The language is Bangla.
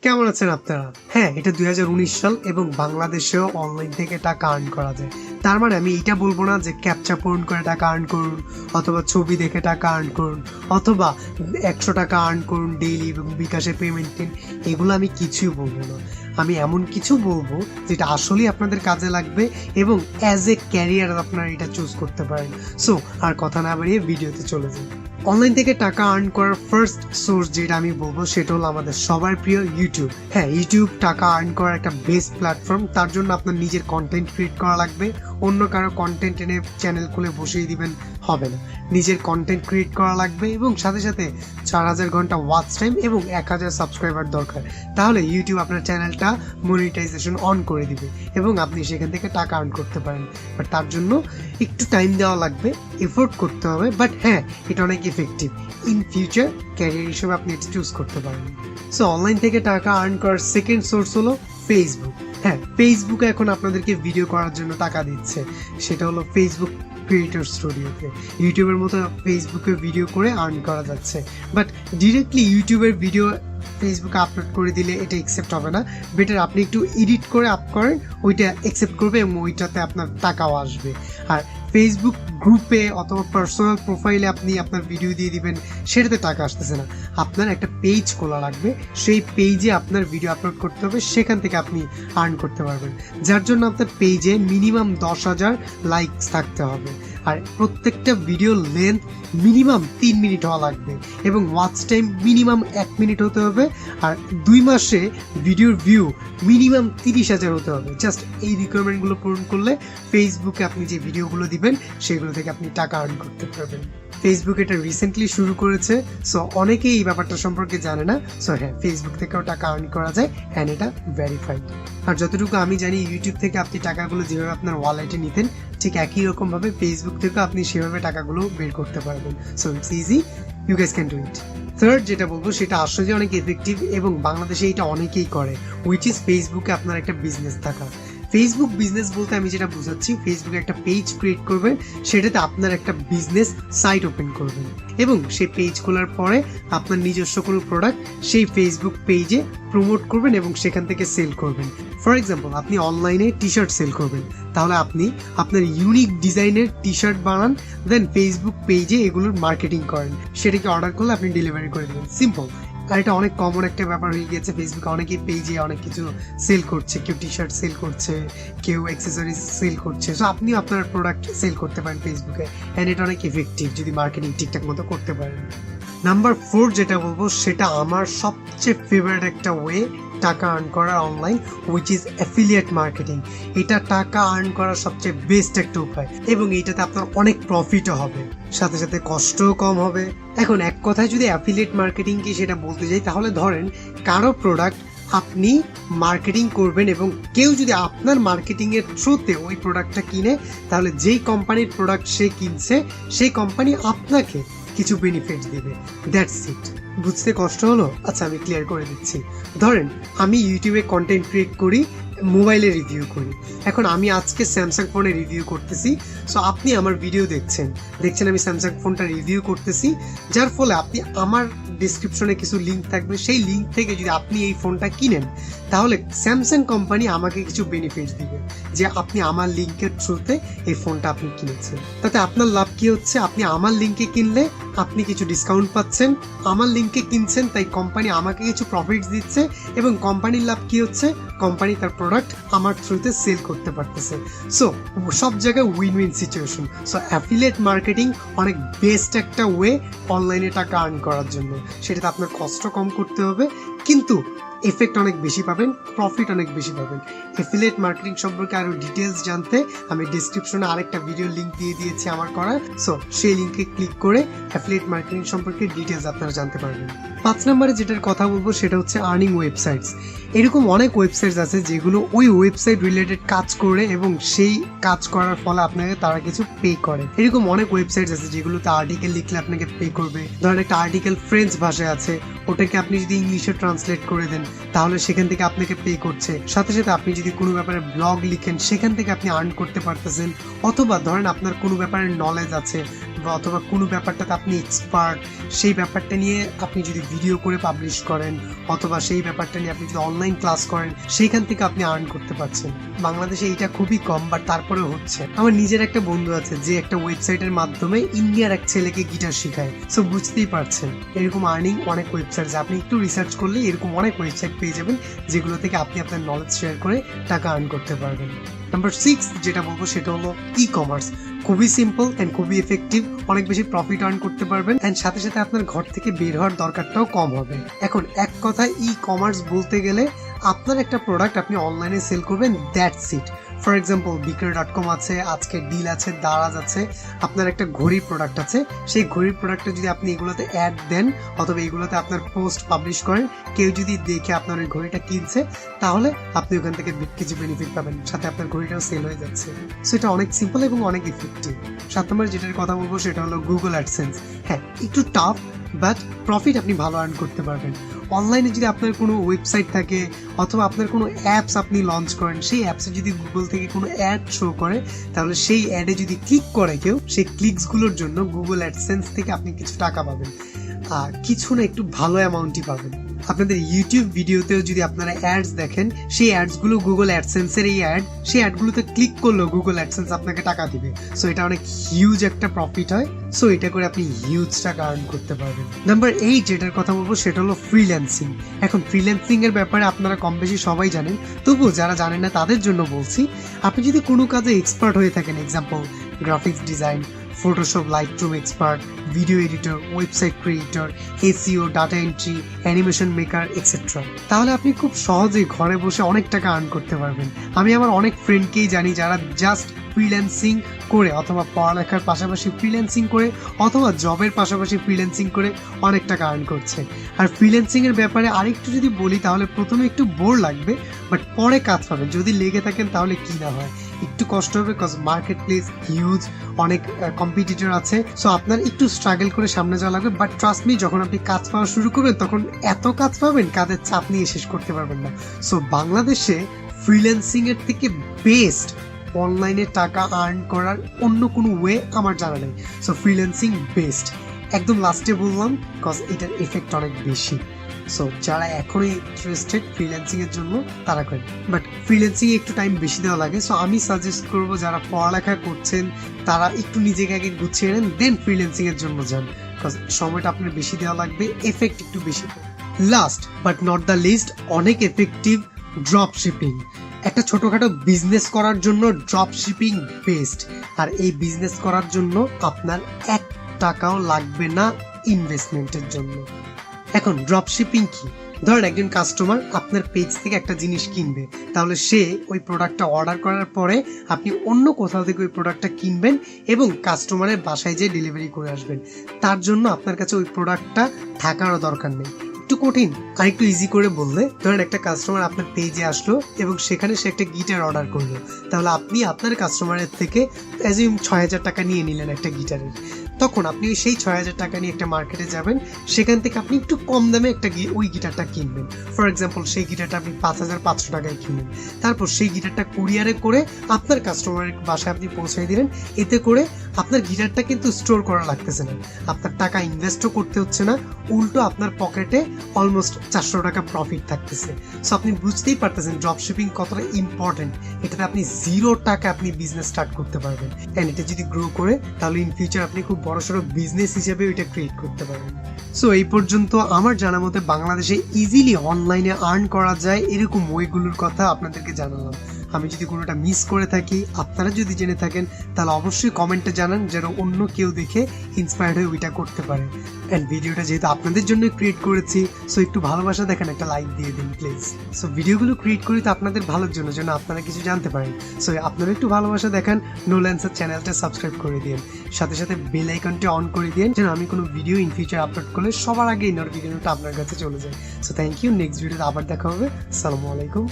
কেমন আছেন আপনারা? হ্যাঁ, এটা 2019 সাল এবং বাংলাদেশেও অনলাইন থেকে টাকা আর্ন করা যায়। তার মানে আমি এটা বলবো না যে ক্যাপচা পূরণ করে টাকা আর্ন করুন, অথবা ছবি দেখে টাকা আর্ন করুন, অথবা 100 টাকা আর্ন করুন ডেইলি এবং বিকাশে পেমেন্ট দিন। এগুলো আমি কিছুই বলবো না। আমি এমন কিছু বলবো যেটা আসলেই আপনাদের কাজে লাগবে এবং অ্যাজ এ ক্যারিয়ার আপনারা এটা চুজ করতে পারেন। সো আর কথা না বাড়িয়ে ভিডিওতে চলে যান। অনলাইন থেকে টাকা আর্ন করার ফার্স্ট সোর্স যেটা আমি বলবো সেটা হলো আমাদের সবার প্রিয় ইউটিউব। হ্যাঁ, ইউটিউব টাকা আর্ন করার একটা বেস্ট প্ল্যাটফর্ম। তার জন্য আপনার নিজের কন্টেন্ট ক্রিয়েট করা লাগবে। অন্য কারো কন্টেন্ট এনে চ্যানেল খুলে বসিয়ে দিবেন হবে না। নিজের কন্টেন্ট ক্রিয়েট করা লাগবে এবং সাথে সাথে 4000 ঘন্টা ওয়াচ টাইম এবং 1000 সাবস্ক্রাইবার দরকার। তাহলে ইউটিউব আপনার চ্যানেলটা মনিটাইজেশন অন করে দিবে এবং আপনি সেখান থেকে টাকা আর্ন করতে পারেন। বাট তার জন্য একটু টাইম দেওয়া লাগবে, এফোর্ট করতে হবে। বাট হ্যাঁ, এটা অনেক ইফেক্টিভ। ইন ফিউচার ক্যারিয়ার হিসেবে আপনি এটা চুজ করতে পারেন। সো অনলাইন থেকে টাকা আর্ন করার সেকেন্ড সোর্স হলো ফেসবুক। হ্যাঁ, ফেসবুকে এখন আপনাদেরকে ভিডিও করার জন্য টাকা দিচ্ছে। সেটা হলো ফেসবুক ক্রিয়েটর স্টুডিওতে। ইউটিউবের মতো ফেসবুকে ভিডিও করে আর্ন করা যাচ্ছে। বাট ডিরেক্টলি ইউটিউবের ভিডিও ফেসবুকে আপলোড করে দিলে এটা অ্যাকসেপ্ট হবে না। বেটার আপনি একটু এডিট করে আপ করেন, ওইটা অ্যাকসেপ্ট করবে এবং ওইটাতে আপনার টাকাও আসবে। আর ফেসবুক গ্রুপে অথবা পার্সোনাল প্রোফাইলে আপনি আপনার ভিডিও দিয়ে দিবেন, সেটাতে টাকা আসতেছে না। আপনার একটা পেজ খোলা লাগবে, সেই পেজে আপনার ভিডিও আপলোড করতে হবে, সেখান থেকে আপনি আর্ন করতে পারবেন। যার জন্য আপনার পেজে মিনিমাম 10,000 লাইকস থাকতে হবে। আর প্রত্যেকটা ভিডিও লেন্থ মিনিমাম 3 মিনিট হওয়া লাগবে এবং ওয়াচ টাইম মিনিমাম 1 মিনিট হতে হবে। আর 2 মাসে ভিডিওর ভিউ মিনিমাম 30,000 হতে হবে। জাস্ট এই রিকোয়ারমেন্টগুলো পূরণ করলে ফেসবুকে আপনি যে ভিডিওগুলো দিবেন সেগুলো থেকে আপনি টাকা আর্ন করতে পারবেন। ফেসবুক এটা রিসেন্টলি শুরু করেছে, সো অনেকেই এই ব্যাপারটা সম্পর্কে জানে না। সো হ্যাঁ, ফেসবুক থেকেও টাকা আর্ন করা যায়, হ্যাঁ এটা ভেরিফাইড। আর যতটুকু আমি জানি ইউটিউব থেকে আপনি টাকাগুলো যেভাবে আপনার ওয়ালেটে নিতেন ঠিক একই রকম ভাবে ফেসবুক থেকে আপনি সেভাবে টাকাগুলো বের করতে পারবেন। So it's easy, you guys can do it. Third যেটা বলবো সেটা আসলে অনেক এফেক্টিভ এবং বাংলাদেশে এটা অনেকেই করে, হুইচ ইজ ফেসবুকে আপনার একটা বিজনেস থাকা। ফেসবুক বিজনেস বলতে আমি যেটা বুঝাচ্ছি, ফেসবুকে একটা পেজ ক্রিয়েট করবেন, সেটাতে আপনার একটা বিজনেস সাইট ওপেন করবেন এবং সেই পেজ খোলার পরে আপনার নিজস্ব কোনো প্রোডাক্ট সেই ফেসবুক পেজে প্রমোট করবেন এবং সেখান থেকে সেল করবেন। ফর এক্সাম্পল, আপনি অনলাইনে টি শার্ট সেল করবেন, তাহলে আপনি আপনার ইউনিক ডিজাইনের টি শার্ট বানান, দেন ফেসবুক পেজে এগুলোর মার্কেটিং করেন, সেটাকে অর্ডার করলে আপনি ডেলিভারি করে দেবেন। সিম্পল। আর এটা অনেক কমন একটা ব্যাপার হয়ে গিয়েছে। ফেসবুকে অনেকেই পেজে অনেক কিছু সেল করছে, কেউ টি শার্ট সেল করছে, কেউ অ্যাক্সেসরিজ সেল করছে। সো আপনিও আপনার প্রোডাক্ট সেল করতে পারেন ফেসবুকে, অ্যান্ড এটা অনেক এফেক্টিভ যদি মার্কেটিং ঠিকঠাক মতো করতে পারেন। নাম্বার 4 যেটা বলবো সেটা আমার সবচেয়ে ফেভারিট একটা ওয়ে টাকা আর্ন করার online, which is affiliate marketing. এটা টাকা আর্ন করার সবচেয়ে বেস্ট একটা উপায় এবং এইটাতে আপনার অনেক প্রফিটও হবে, সাথে সাথে কষ্টও কম হবে। এখন এক কথায় যদি অ্যাফিলিয়েট মার্কেটিং কি সেটা বলতে যাই, তাহলে ধরেন কারো প্রোডাক্ট আপনি মার্কেটিং করবেন এবং কেউ যদি আপনার মার্কেটিং এর থ্রুতে ওই প্রোডাক্টটা কিনে, তাহলে যেই কোম্পানির প্রোডাক্ট সে কিনছে সেই কোম্পানি আপনাকে কিছু বেনিফিট দেবে। That's it. বুঝতে কষ্ট হলো? আচ্ছা, আমি ক্লিয়ার করে দিচ্ছি। ধরেন আমি ইউটিউবে কন্টেন্ট ক্রিয়েট করি, মোবাইলে রিভিউ করি। এখন আমি আজকে স্যামসাং ফোনে রিভিউ করতেছি। সো আপনি আমার ভিডিও দেখছেন আমি স্যামসাং ফোনটা রিভিউ করতেছি, যার ফলে আপনি আমার ডিসক্রিপশনে কিছু লিঙ্ক থাকবে, সেই লিঙ্ক থেকে যদি আপনি এই ফোনটা কিনেন, তাহলে স্যামসাং কোম্পানি আমাকে কিছু বেনিফিট দিবে যে আপনি আমার লিঙ্কের থ্রুতে এই ফোনটা আপনি কিনেছেন। তাতে আপনার লাভ কি হচ্ছে? আপনি আমার লিঙ্কে কিনলে আপনি কিছু ডিসকাউন্ট পাচ্ছেন, আমার লিঙ্কে কিনছেন তাই কোম্পানি আমাকে কিছু প্রফিটস দিচ্ছে এবং কোম্পানির লাভ কি হচ্ছে? কোম্পানি তার প্রোডাক্ট আমার থ্রুতে সেল করতে পারতেছে। সো সব জায়গায় win win situation. So affiliate marketing অনেক বেস্ট একটা ওয়ে অনলাইনে টাকা আর্ন করার জন্য। সেটাতে আপনার কষ্ট কম করতে হবে, কিন্তু এফেক্ট অনেক বেশি পাবেন, প্রফিট অনেক বেশি পাবেন। অ্যাফিলিয়েট মার্কেটিং সম্পর্কে আরো ডিটেলস জানতে আমি ডিসক্রিপশনে আরেকটা ভিডিও লিঙ্ক দিয়ে দিয়েছি আমার করা। সো সেই লিঙ্কে ক্লিক করে অ্যাফিলিয়েট মার্কেটিং সম্পর্কে ডিটেলস আপনারা জানতে পারবেন। 5 নম্বরে যেটার কথা বলবো সেটা হচ্ছে আর্নিং ওয়েবসাইটস। এরকম অনেক ওয়েবসাইটস আছে যেগুলো ওই ওয়েবসাইট রিলেটেড কাজ করে এবং সেই কাজ করার ফলে আপনাকে তারা কিছু পে করে। এরকম অনেক ওয়েবসাইটস আছে যেগুলোতে আর্টিকেল লিখলে আপনাকে পে করবে। ধরেন একটা আর্টিকেল ফ্রেঞ্চ ভাষায় আছে, ওটাকে আপনি যদি ইংলিশে ট্রান্সলেট করে দেন তাহলে সেখান থেকে আপনাকে পে করছে। সাথে সাথে আপনি যদি কোনো ব্যাপারে ব্লগ লিখেন সেখান থেকে আপনি আর্ন করতে পারতেছেন। অথবা ধরেন আপনার কোনো ব্যাপারে নলেজ আছে অথবা কোনো ব্যাপারটাতে আপনি এক্সপার্ট, সেই ব্যাপারটা নিয়ে আপনি যদি ভিডিও করে পাবলিশ করেন অথবা সেই ব্যাপারটা নিয়ে আপনি যদি অনলাইন ক্লাস করেন, সেইখান থেকে আপনি আর্ন করতে পারছেন। বাংলাদেশে এইটা খুবই কম, বাট তারপরে হচ্ছে। আমার নিজের একটা বন্ধু আছে যে একটা ওয়েবসাইটের মাধ্যমে ইন্ডিয়ার এক ছেলেকে গিটার শেখায়। সো বুঝতেই পারছেন এরকম আর্নিং অনেক ওয়েবসাইট আছে। আপনি একটু রিসার্চ করলে এরকম অনেক ওয়েবসাইট পেয়ে যাবেন যেগুলো থেকে আপনি আপনার নলেজ শেয়ার করে টাকা আর্ন করতে পারবেন। নাম্বার 6 যেটা বলবো সেটা হলো ই-কমার্স। খুবই সিম্পল অ্যান্ড খুবই এফেক্টিভ, অনেক বেশি প্রফিট আর্ন করতে পারবেন অ্যান্ড সাথে সাথে আপনার ঘর থেকে বের হওয়ার দরকারটাও কম হবে। এখন এক কথায় ই-কমার্স বলতে গেলে আপনার একটা প্রোডাক্ট আপনি অনলাইনে সেল করবেন, দ্যাটস ইট। ফর এক্সাম্পল বিক্রয়.com আছে, আজকে ডিল আছে, দারাজ আছে, আপনার একটা ঘড়ির প্রোডাক্ট আছে, সেই ঘড়ির প্রোডাক্টে যদি আপনি এগুলোতে অ্যাড দেন অথবা এগুলোতে আপনার পোস্ট পাবলিশ করেন, কেউ যদি দেখে আপনার ওই ঘড়িটা কিনছে, তাহলে আপনি ওখান থেকে কিছু বেনিফিট পাবেন, সাথে আপনার ঘড়িটাও সেল হয়ে যাচ্ছে। সো এটা অনেক সিম্পল এবং অনেক ইফেক্টিভ। 7 নম্বর যেটার কথা বলবো সেটা হলো গুগল অ্যাডসেন্স। হ্যাঁ, একটু টাফ, বাট প্রফিট আপনি ভালো আর্ন করতে পারবেন। অনলাইনে যদি আপনার কোনো ওয়েবসাইট থাকে অথবা আপনার কোনো অ্যাপস আপনি লঞ্চ করেন, সেই অ্যাপসে যদি গুগল থেকে কোনো অ্যাড শো করে, তাহলে সেই অ্যাডে যদি ক্লিক করে কেউ, সেই ক্লিকসগুলোর জন্য গুগল অ্যাডসেন্স থেকে আপনি কিছু টাকা পাবেন। আর কিছু না, একটু ভালো অ্যামাউন্টই পাবেন। আপনাদের ইউটিউব ভিডিওতেও যদি আপনারা অ্যাডস দেখেন, সেই অ্যাডসগুলো গুগল অ্যাডসেন্সের এই অ্যাড, সেই অ্যাডগুলোতে ক্লিক করলেও গুগল অ্যাডসেন্স আপনাকে টাকা দিবে। সো এটা অনেক হিউজ একটা প্রফিট হয়। সো এটা করে আপনি হিউজ টাকা আর্ন করতে পারবেন। নাম্বার 8 যেটার কথা বলবো সেটা হলো ফ্রিল্যান্সিং। এখন ফ্রিল্যান্সিং এর ব্যাপারে আপনারা কম বেশি সবাই জানেন, তবুও যারা জানেন না তাদের জন্য বলছি। আপনি যদি কোনো কাজে এক্সপার্ট হয়ে থাকেন, example graphics design, Photoshop, Lightroom expert, video editor, website creator, SEO, data entry, animation maker etcetera, তাহলে আপনি খুব সহজেই ঘরে বসে অনেক টাকা আর্ন করতে পারবেন। আমি আমার অনেক ফ্রেন্ডকেই জানি যারা জাস্ট ফ্রিল্যান্সিং করে অথবা পড়ালেখার পাশাপাশি ফ্রিল্যান্সিং করে অথবা জবের পাশাপাশি ফ্রিল্যান্সিং করে অনেক টাকা আর্ন করছে। আর ফ্রিল্যান্সিং এর ব্যাপারে আরেকটু যদি বলি, তাহলে প্রথমে একটু বোর লাগবে, বাট পরে কাজ পাবেন। যদি লেগে থাকেন তাহলে কি না হয়, একটু কষ্ট হবে, বিকজ মার্কেট প্লেস হিউজ, অনেক কম্পিটিটর আছে। সো আপনার একটু স্ট্রাগল করে সামনে যাওয়া লাগবে, বাট ট্রাস্ট মি, যখন আপনি কাজ পাওয়া শুরু করবেন তখন এত কাজ পাবেন, কাজের চাপ নিয়ে শেষ করতে পারবেন না। সো বাংলাদেশে ফ্রিল্যান্সিং এর থেকে বেস্ট অনলাইনে টাকা আর্ন করার অন্য কোনো ওয়ে আমার জানা নেই। So freelancing best. একদম লাস্টে বললাম, বিকজ এটার এফেক্ট অনেক বেশি। সো যারা এখনই ইন্টারেস্টেড ফ্রিল্যান্সিং এর জন্য, তারা করেন, বাট ফ্রিল্যান্সিং একটু টাইম বেশি দেওয়া লাগে। সো আমি সাজেস্ট করব যারা পড়ালেখা করছেন তারা একটু নিজেকে আগে গুছিয়ে নেন, দেন ফ্রিল্যান্সিং এর জন্য যান, বিকজ সময়টা আপনার বেশি দেওয়া লাগবে, এফেক্ট একটু বেশি। Last but not the least, অনেক এফেক্টিভ ড্রপ শিপিং। একটা ছোটখাটো বিজনেস করার জন্য ড্রপ শিপিং বেস্ট। আর এই বিজনেস করার জন্য আপনার 1 টাকাও লাগবে না ইনভেস্টমেন্টের জন্য। এখন ড্রপ শিপিং কি? ধরেন একজন কাস্টমার আপনার পেজ থেকে একটা জিনিস কিনবে, তাহলে সে ওই প্রোডাক্টটা অর্ডার করার পরে আপনি অন্য কোথাও থেকে ওই প্রোডাক্টটা কিনবেন এবং কাস্টমারের বাসায় যেয়ে ডেলিভারি করে আসবেন। তার জন্য আপনার কাছে ওই প্রোডাক্টটা থাকারও দরকার নেই। একটু কঠিন, আর একটু ইজি করে বললে, ধরেন একটা কাস্টমার আপনার পেজে আসলো এবং সেখানে সে একটা গিটার অর্ডার করলো, তাহলে আপনি আপনার কাস্টমারের থেকে অ্যাজিউম 6,000 টাকা নিয়ে নিলেন একটা গিটারের। তখন আপনি সেই 6,000 টাকা নিয়ে একটা মার্কেটে যাবেন, সেখান থেকে আপনি একটু কম দামে একটা ওই গিটারটা কিনবেন। ফর এক্সাম্পল সেই গিটারটা আপনি 5,500 টাকায় কিনবেন, তারপর সেই গিটারটা কুরিয়ারে করে আপনার কাস্টমারের বাসায় আপনি পৌঁছাই দিলেন। এতে করে আপনার গিটারটা কিন্তু স্টোর করা লাগতেছে না, আপনার টাকা ইনভেস্টও করতে হচ্ছে না, উল্টো আপনার পকেটে অলমোস্ট 400 টাকা প্রফিট থাকতেছে। সো আপনি বুঝতেই পারতেছেন ড্রপ শিপিং কতটা ইম্পর্টেন্ট। এটাতে আপনি 0 টাকা আপনি বিজনেস স্টার্ট করতে পারবেন, এন্ড এটা যদি গ্রো করে তাহলে ইন ফিউচার আপনি খুব বড়সড় বিজনেস হিসেবে ওইটা ক্রিয়েট করতে পারবেন। সো এই পর্যন্ত আমার জানা মতে বাংলাদেশে ইজিলি অনলাইনে আর্ন করা যায় এরকম ওয়েগুলোর কথা আপনাদেরকে জানালাম। আমি যদি কোনোটা মিস করে থাকি, আপনারা যদি জেনে থাকেন, তাহলে অবশ্যই কমেন্টে জানান, যেন অন্য কেউ দেখে ইন্সপায়ার্ড হয়ে ওইটা করতে পারে। অ্যান্ড ভিডিওটা যেহেতু আপনাদের জন্য ক্রিয়েট করেছি, সো একটু ভালোবাসা দেখেন, একটা লাইক দিয়ে দিন প্লিজ। সো ভিডিওগুলো ক্রিয়েট করি তো আপনাদের ভালোর জন্য, যেন আপনারা কিছু জানতে পারেন। সো আপনারা একটু ভালোবাসা দেখান, নোল অ্যান্সার চ্যানেলটা সাবস্ক্রাইব করে দিন, সাথে সাথে বেল আইকনটি অন করে দিন, যেন আমি কোনো ভিডিও ইন ফিউচার আপলোড করলে সবার আগে এই নোটিফিকেশনটা আপনার কাছে চলে যায়। সো থ্যাংক ইউ, নেক্সট ভিডিওতে আবার দেখা হবে। আসসালামু আলাইকুম।